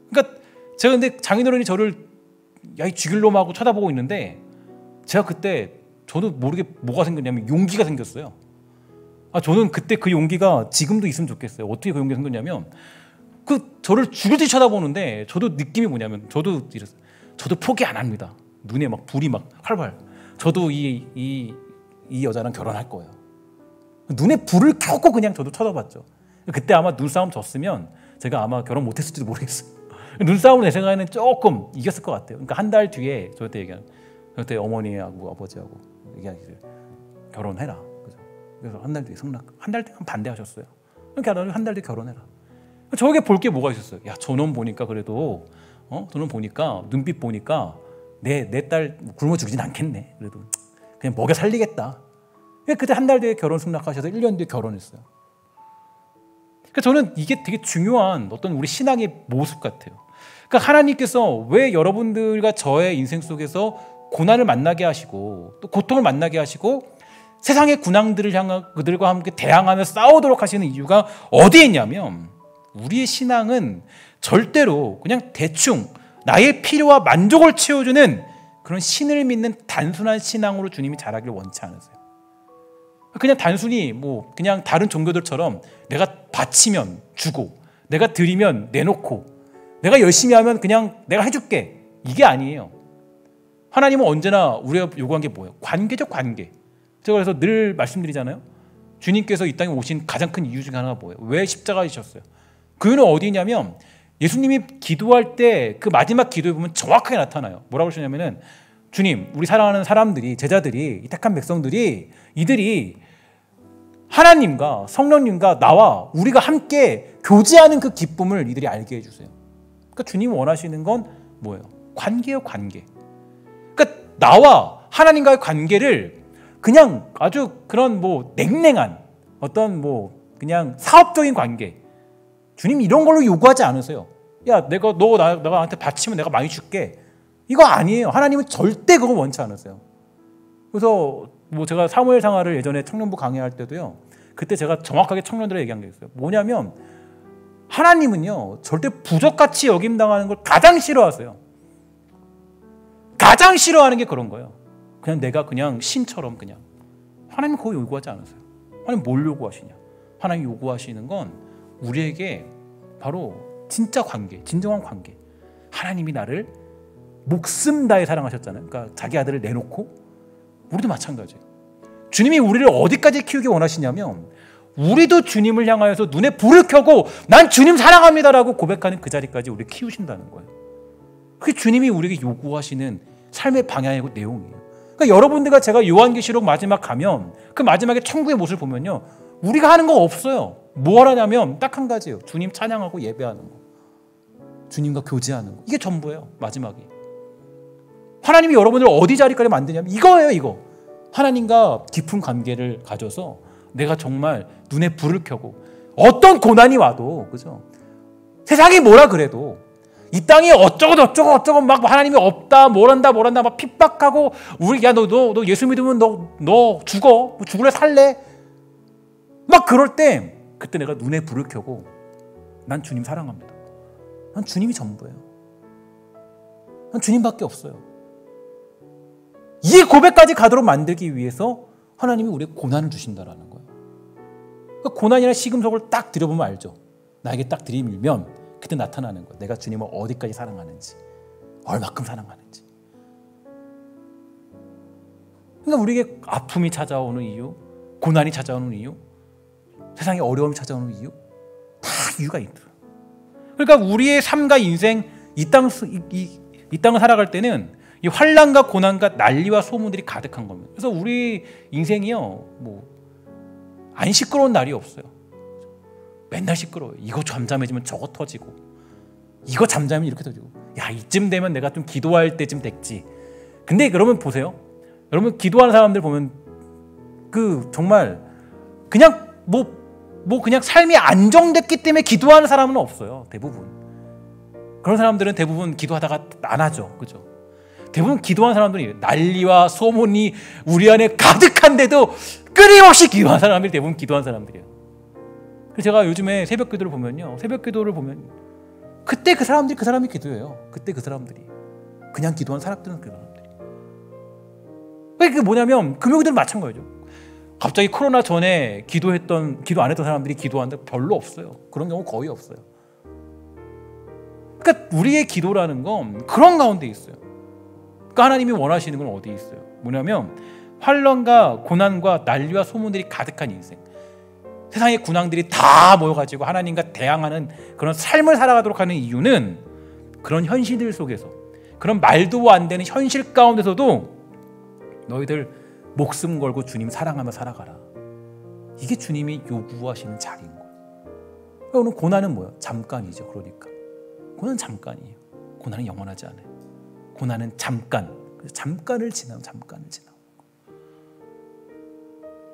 그러니까 제가 근데 장인어른이 저를 야이 죽일 놈하고 쳐다보고 있는데 제가 그때 저도 모르게 뭐가 생겼냐면 용기가 생겼어요. 저는 그때 그 용기가 지금도 있으면 좋겠어요. 어떻게 그 용기가 생겼냐면 저를 죽일 듯이 쳐다보는데 저도 느낌이 뭐냐면 저도 포기 안 합니다. 눈에 막 불이 막 활활. 저도 이 여자랑 결혼할 거예요. 눈에 불을 켜고 그냥 저도 쳐다봤죠. 그때 아마 눈싸움 졌으면 제가 아마 결혼 못했을지도 모르겠어요. 눈싸움을 내 생각에는 조금 이겼을 것 같아요. 그러니까 한 달 뒤에 저한테 어머니하고 아버지하고 얘기하기를 결혼해라. 그죠? 그래서 한 달 뒤에 한 달 동안 반대하셨어요. 그러니까 한 달 뒤에 결혼해라. 저에게 볼 게 뭐가 있었어요? 야, 저놈 보니까 그래도 저놈 보니까 눈빛 보니까 내 딸 굶어 죽이진 않겠네. 그래도 그냥 먹여 살리겠다. 그때 한 달 뒤에 결혼 승낙하셔서 1년 뒤에 결혼했어요. 그러니까 저는 이게 되게 중요한 어떤 우리 신앙의 모습 같아요. 그러니까 하나님께서 왜 여러분들과 저의 인생 속에서 고난을 만나게 하시고 또 고통을 만나게 하시고 세상의 군왕들을 향한 그들과 함께 대항하며 싸우도록 하시는 이유가 어디에 있냐면 우리의 신앙은 절대로 그냥 대충 나의 필요와 만족을 채워주는 그런 신을 믿는 단순한 신앙으로 주님이 자라기를 원치 않으세요. 그냥 단순히 뭐 그냥 다른 종교들처럼 내가 바치면 주고 내가 드리면 내놓고 내가 열심히 하면 그냥 내가 해줄게 이게 아니에요. 하나님은 언제나 우리가 요구한 게 뭐예요? 관계죠, 관계. 제가 그래서 늘 말씀드리잖아요. 주님께서 이 땅에 오신 가장 큰 이유 중에 하나가 뭐예요? 왜 십자가에 지셨어요? 그 이유는 어디냐면 예수님이 기도할 때 그 마지막 기도에 보면 정확하게 나타나요. 뭐라고 하시냐면은 주님, 우리 사랑하는 사람들이, 제자들이, 이 택한 백성들이 이들이 하나님과 성령님과 나와 우리가 함께 교제하는 그 기쁨을 이들이 알게 해주세요. 그러니까 주님이 원하시는 건 뭐예요? 관계예요, 관계. 그러니까 나와 하나님과의 관계를 그냥 아주 그런 뭐 냉랭한 어떤 뭐 그냥 사업적인 관계. 주님 이런 걸로 요구하지 않으세요. 야, 내가 나한테 바치면 내가 많이 줄게. 이거 아니에요. 하나님은 절대 그거 원치 않으세요. 그래서 뭐 제가 사무엘 상하를 예전에 청년부 강의할 때도요. 그때 제가 정확하게 청년들에게 얘기한 게 있어요. 뭐냐면 하나님은요. 절대 부족같이 여김당하는 걸 가장 싫어하세요. 가장 싫어하는 게 그런 거예요. 그냥 내가 그냥 신처럼 그냥. 하나님 그거 요구하지 않으세요. 하나님 뭘 요구하시냐. 하나님 요구하시는 건 우리에게 바로 진짜 관계, 진정한 관계. 하나님이 나를 목숨 다해 사랑하셨잖아요. 그러니까 자기 아들을 내놓고 우리도 마찬가지예요. 주님이 우리를 어디까지 키우기 원하시냐면 우리도 주님을 향하여서 눈에 불을 켜고 난 주님 사랑합니다라고 고백하는 그 자리까지 우리를 키우신다는 거예요. 그게 주님이 우리에게 요구하시는 삶의 방향이고 내용이에요. 그러니까 여러분들과 제가 요한계시록 마지막 가면 그 마지막에 천국의 모습을 보면요. 우리가 하는 거 없어요. 뭐 하냐면 딱 한 가지예요. 주님 찬양하고 예배하는 거. 주님과 교제하는 거. 이게 전부예요. 마지막에. 하나님이 여러분을 어디 자리까지 만드냐면 이거예요. 이거. 하나님과 깊은 관계를 가져서 내가 정말 눈에 불을 켜고 어떤 고난이 와도 그죠? 세상이 뭐라 그래도 이 땅에 어쩌고 막 하나님이 없다 뭐란다 막 핍박하고 우리 야 너 예수 믿으면 너 죽어 뭐 죽을래 살래 막 그럴 때 그때 내가 눈에 불을 켜고 난 주님 사랑합니다. 난 주님이 전부예요. 난 주님밖에 없어요. 이 고백까지 가도록 만들기 위해서 하나님이 우리에게 고난을 주신다라는 거예요. 그러니까 고난이나 시금석을 딱 들여보면 알죠. 나에게 딱 들이밀면 그때 나타나는 거예요. 내가 주님을 어디까지 사랑하는지, 얼마큼 사랑하는지. 그러니까 우리에게 아픔이 찾아오는 이유, 고난이 찾아오는 이유, 세상에 어려움이 찾아오는 이유, 다 이유가 있더라고요. 그러니까 우리의 삶과 인생, 이 땅을 살아갈 때는 이 환난과 고난과 난리와 소문들이 가득한 겁니다. 그래서 우리 인생이요, 안 시끄러운 날이 없어요. 맨날 시끄러워요. 이거 잠잠해지면 저거 터지고, 이거 잠잠하면 이렇게 터지고. 야, 이쯤 되면 내가 좀 기도할 때쯤 됐지. 근데 그러면 보세요. 여러분 기도하는 사람들 보면 정말 그냥 그냥 삶이 안정됐기 때문에 기도하는 사람은 없어요. 대부분. 그런 사람들은 대부분 기도하다가 안 하죠. 그죠? 대부분 기도하는 사람들이 난리와 소문이 우리 안에 가득한데도 끊임없이 기도하는 사람들이 대부분 기도하는 사람들이에요. 그래서 제가 요즘에 새벽 기도를 보면 그때 그 사람이 기도해요. 그때 그 사람들이 그냥 기도하는 사람들은 그 사람들이. 그게 뭐냐면 금요일들은 마찬가지죠. 갑자기 코로나 전에 기도 안 했던 사람들이 기도하는데 별로 없어요. 그런 경우 거의 없어요. 그러니까 우리의 기도라는 건 그런 가운데 있어요. 그러니까 하나님이 원하시는 건 어디에 있어요? 뭐냐면 환난과 고난과 난리와 소문들이 가득한 인생, 세상의 군왕들이 다 모여가지고 하나님과 대항하는 그런 삶을 살아가도록 하는 이유는 그런 현실들 속에서, 그런 말도 안 되는 현실 가운데서도 너희들 목숨 걸고 주님 사랑하며 살아가라. 이게 주님이 요구하시는 자리인 거예요. 오늘 고난은 뭐예요? 잠깐이죠. 그러니까 고난은 잠깐이에요. 고난은 영원하지 않아요. 고난은 잠깐을 지나고.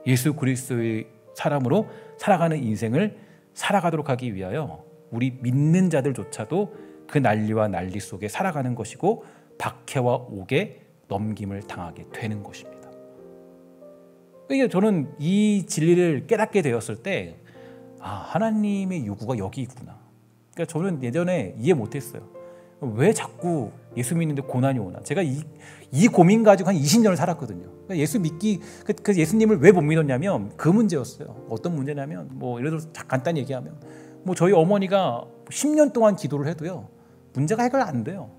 예수 그리스도의 사람으로 살아가는 인생을 살아가도록 하기 위하여 우리 믿는 자들조차도 그 난리와 난리 속에 살아가는 것이고 박해와 옥에 넘김을 당하게 되는 것입니다. 그러니까 저는 이 진리를 깨닫게 되었을 때 하나님의 요구가 여기 있구나. 그러니까 저는 예전에 이해 못했어요. 왜 자꾸 예수 믿는데 고난이 오나. 제가 이 고민 가지고 한 20년을 살았거든요. 그러니까 예수 믿기, 그 예수님을 왜 못 믿었냐면 그 문제였어요. 어떤 문제냐면 예를 들어서 간단히 얘기하면 저희 어머니가 10년 동안 기도를 해도요 문제가 해결 안 돼요.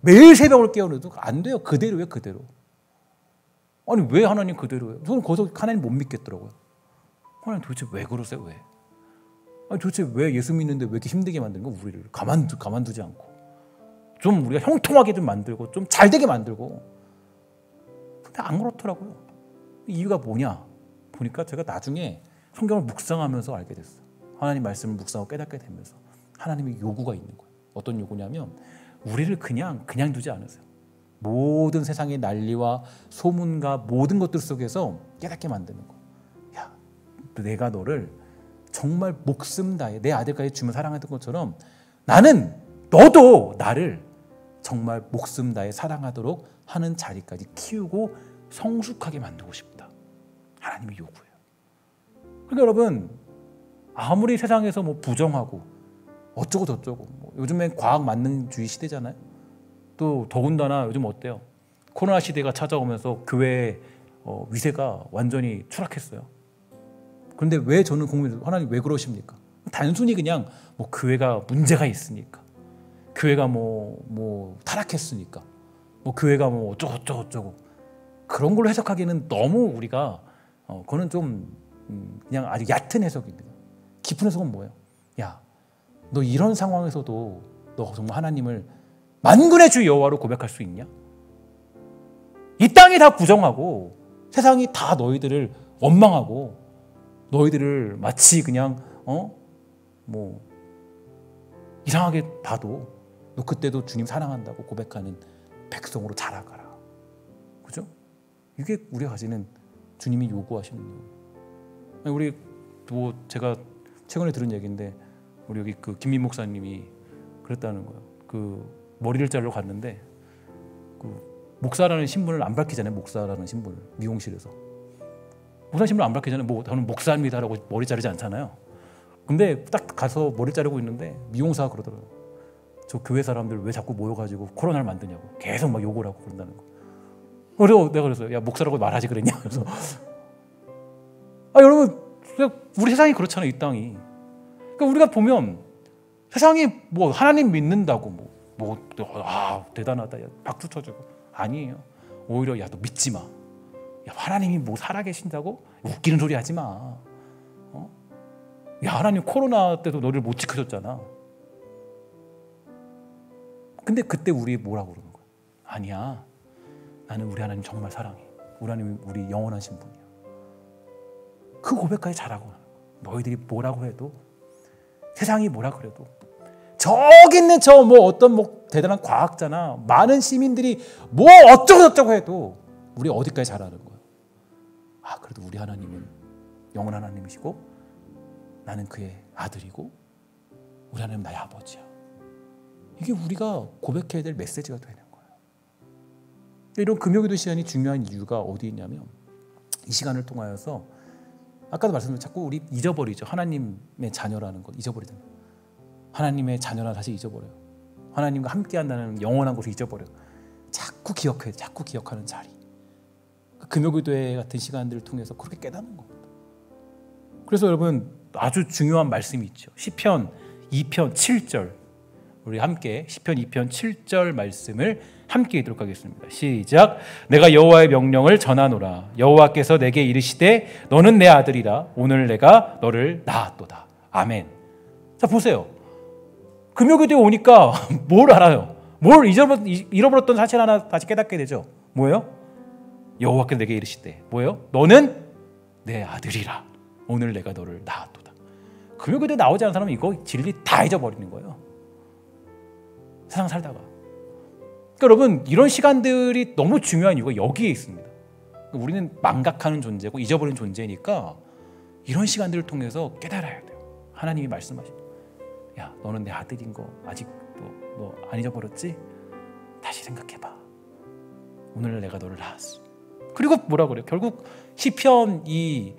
매일 새벽을 깨어나도 안 돼요. 그대로예요. 그대로. 아니 왜 하나님 그대로예요? 저는 거기서 하나님 못 믿겠더라고요. 하나님 도대체 왜 그러세요? 왜? 아니 도대체 왜 예수 믿는데 왜 이렇게 힘들게 만드는 거? 우리를 가만두지 않고 좀 우리가 형통하게 좀 만들고 좀 잘되게 만들고. 근데 안 그렇더라고요. 이유가 뭐냐 보니까 제가 나중에 성경을 묵상하면서 알게 됐어요. 하나님 말씀을 묵상하고 깨닫게 되면서 하나님의 요구가 있는 거예요. 어떤 요구냐면 우리를 그냥 두지 않으세요. 모든 세상의 난리와 소문과 모든 것들 속에서 깨닫게 만드는 거예요. 야, 내가 너를 정말 목숨 다해 내 아들까지 주면 사랑했던 것처럼 너도 나를 정말 목숨 다해 사랑하도록 하는 자리까지 키우고 성숙하게 만들고 싶다. 하나님의 요구예요. 그러니까 여러분, 아무리 세상에서 뭐 부정하고 어쩌고 저쩌고, 뭐 요즘엔 과학 만능주의 시대잖아요. 또 더군다나 요즘 어때요? 코로나 시대가 찾아오면서 교회의 위세가 완전히 추락했어요. 그런데 왜 저는 궁금해요. 하나님 왜 그러십니까? 단순히 그냥 뭐 교회가 문제가 있으니까, 교회가 뭐 타락했으니까, 뭐 교회가 뭐 어쩌고 그런 걸로 해석하기에는 너무 우리가 그거는 좀 그냥 아주 얕은 해석입니다. 깊은 해석은 뭐예요? 야, 너 이런 상황에서도 너 정말 하나님을 만군의 주 여호와로 고백할 수 있냐? 이 땅이 다 부정하고 세상이 다 너희들을 원망하고 너희들을 마치 그냥 뭐 이상하게 봐도 너 그때도 주님 사랑한다고 고백하는 백성으로 자라가라. 그죠? 이게 우리가 가지는 주님이 요구하시는 거예요. 우리 뭐 제가 최근에 들은 얘기인데 우리 여기 그 김민 목사님이 그랬다는 거예요. 그 머리를 자르러 갔는데 그 목사라는 신분을 안 밝히잖아요. 목사라는 신분을 미용실에서 목사 신분을 안 밝히잖아요. 뭐 저는 목사입니다라고 머리 자르지 않잖아요. 근데 딱 가서 머리 자르고 있는데 미용사가 그러더라고요. 저 교회 사람들 왜 자꾸 모여가지고 코로나를 만드냐고 계속 막 욕을 하고 그런다는 거. 그래서 내가 그랬어요. 야, 목사라고 말하지 그랬냐? 그래서 여러분, 우리 세상이 그렇잖아요. 이 땅이. 그러니까 우리가 보면 세상이 뭐 하나님 믿는다고 대단하다, 야, 박수 쳐주고 아니에요. 오히려 야, 너 믿지 마. 야, 하나님이 뭐 살아계신다고 웃기는 소리 하지 마. 야, 하나님 코로나 때도 너를 못 지켜줬잖아. 근데 그때 우리 뭐라고 그러는 거야? 아니야. 나는 우리 하나님 정말 사랑해. 우리 하나님 우리 영원하신 분이야. 그 고백까지 잘하고 하는 거야. 너희들이 뭐라고 해도 세상이 뭐라 그래도 저기 있는 저 뭐 어떤 뭐 대단한 과학자나 많은 시민들이 뭐 어쩌고 해도 우리 어디까지 잘하는 거야. 그래도 우리 하나님은 영원한 하나님이시고 나는 그의 아들이고 우리 하나님은 나의 아버지야. 이게 우리가 고백해야 될 메시지가 되는 거예요. 이런 금요기도 시간이 중요한 이유가 어디 있냐면 이 시간을 통하여서 아까도 말씀드렸지만 자꾸 우리 잊어버리죠. 하나님의 자녀라는 것 잊어버리잖아요. 하나님의 자녀라 다시 잊어버려요. 하나님과 함께한다는 영원한 것을 잊어버려요. 자꾸 기억해요. 자꾸 기억하는 자리. 금요기도회 같은 시간들을 통해서 그렇게 깨닫는 겁니다. 그래서 여러분 아주 중요한 말씀이 있죠. 시편 2편 7절 우리 함께 시편 2편 7절 말씀을 함께 읽도록 하겠습니다. 시작. 내가 여호와의 명령을 전하노라. 여호와께서 내게 이르시되 너는 내 아들이라. 오늘 내가 너를 낳았도다. 아멘. 자 보세요. 금요기도에 오니까 뭘 알아요? 뭘 잃어버렸던 사실 하나 다시 깨닫게 되죠. 뭐예요? 여호와께서 내게 이르시되 뭐예요? 너는 내 아들이라. 오늘 내가 너를 낳았도다. 금요기도에 나오지 않은 사람은 이거 진리 다 잊어버리는 거예요. 세상 살다가. 그러니까 여러분 이런 시간들이 너무 중요한 이유가 여기에 있습니다. 우리는 망각하는 존재고 잊어버린 존재니까 이런 시간들을 통해서 깨달아야 돼요. 하나님이 말씀하십니다. 야, 너는 내 아들인 거 아직도 너 안 잊어버렸지? 다시 생각해봐. 오늘 내가 너를 낳았어. 그리고 뭐라 그래요? 결국 시편 이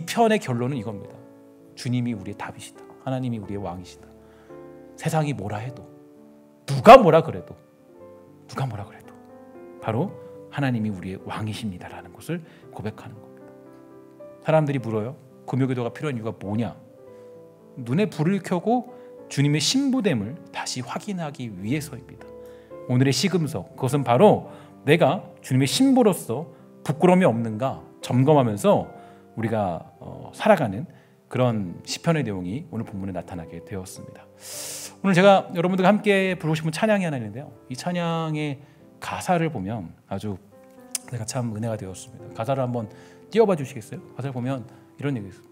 편의 결론은 이겁니다. 주님이 우리의 답이시다. 하나님이 우리의 왕이시다. 세상이 뭐라 해도 누가 뭐라 그래도 바로 하나님이 우리의 왕이십니다라는 것을 고백하는 겁니다. 사람들이 물어요. 금요기도가 필요한 이유가 뭐냐? 눈에 불을 켜고 주님의 신부됨을 다시 확인하기 위해서입니다. 오늘의 시금석, 그것은 바로 내가 주님의 신부로서 부끄러움이 없는가 점검하면서 우리가 살아가는 그런 시편의 내용이 오늘 본문에 나타나게 되었습니다. 오늘 제가 여러분들과 함께 부르고 싶은 찬양이 하나 있는데요. 이 찬양의 가사를 보면 아주 내가 참 은혜가 되었습니다. 가사를 한번 띄워봐 주시겠어요? 가사를 보면 이런 얘기 있어요.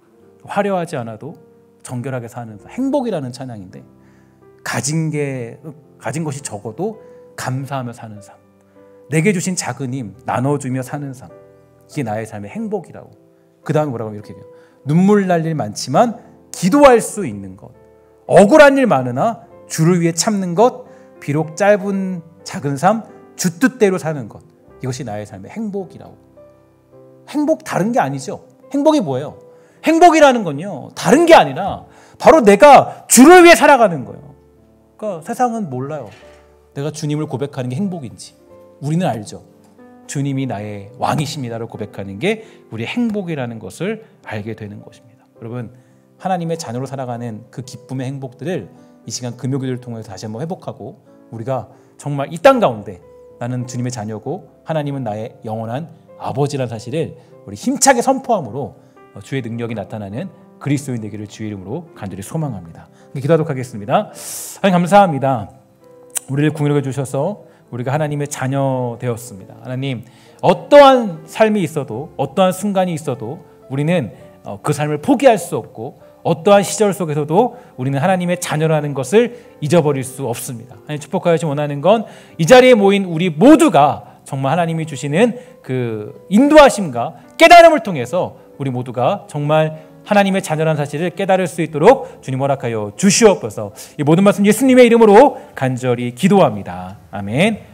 화려하지 않아도 정결하게 사는 행복이라는 찬양인데 가진 것이 적어도 감사하며 사는 삶, 내게 주신 작은 힘 나눠주며 사는 삶, 이게 나의 삶의 행복이라고. 그 다음에 뭐라고 하면 이렇게 얘기해요. 눈물 날 일 많지만 기도할 수 있는 것, 억울한 일 많으나 주를 위해 참는 것, 비록 짧은 작은 삶 주 뜻대로 사는 것, 이것이 나의 삶의 행복이라고 행복 다른 게 아니죠. 행복이 뭐예요? 행복이라는 건요, 다른 게 아니라 바로 내가 주를 위해 살아가는 거예요. 그러니까 세상은 몰라요. 내가 주님을 고백하는 게 행복인지. 우리는 알죠. 주님이 나의 왕이십니다를 고백하는 게 우리의 행복이라는 것을 알게 되는 것입니다. 여러분, 하나님의 자녀로 살아가는 그 기쁨의 행복들을 이 시간 금요기도를 통해서 다시 한번 회복하고, 우리가 정말 이 땅 가운데 나는 주님의 자녀고 하나님은 나의 영원한 아버지라는 사실을 우리 힘차게 선포함으로 주의 능력이 나타나는 그리스도인 되기를 주의 이름으로 간절히 소망합니다. 기도하도록 하겠습니다. 하나님 감사합니다. 우리를 긍휼하게 주셔서 우리가 하나님의 자녀 되었습니다. 하나님, 어떠한 삶이 있어도, 어떠한 순간이 있어도 우리는 그 삶을 포기할 수 없고, 어떠한 시절 속에서도 우리는 하나님의 자녀라는 것을 잊어버릴 수 없습니다. 하나님, 축복하여 주시기 원하는 건 이 자리에 모인 우리 모두가 정말 하나님이 주시는 그 인도하심과 깨달음을 통해서 우리 모두가 정말 하나님의 자녀라는 사실을 깨달을 수 있도록 주님 허락하여 주시옵소서. 이 모든 말씀 예수님의 이름으로 간절히 기도합니다. 아멘.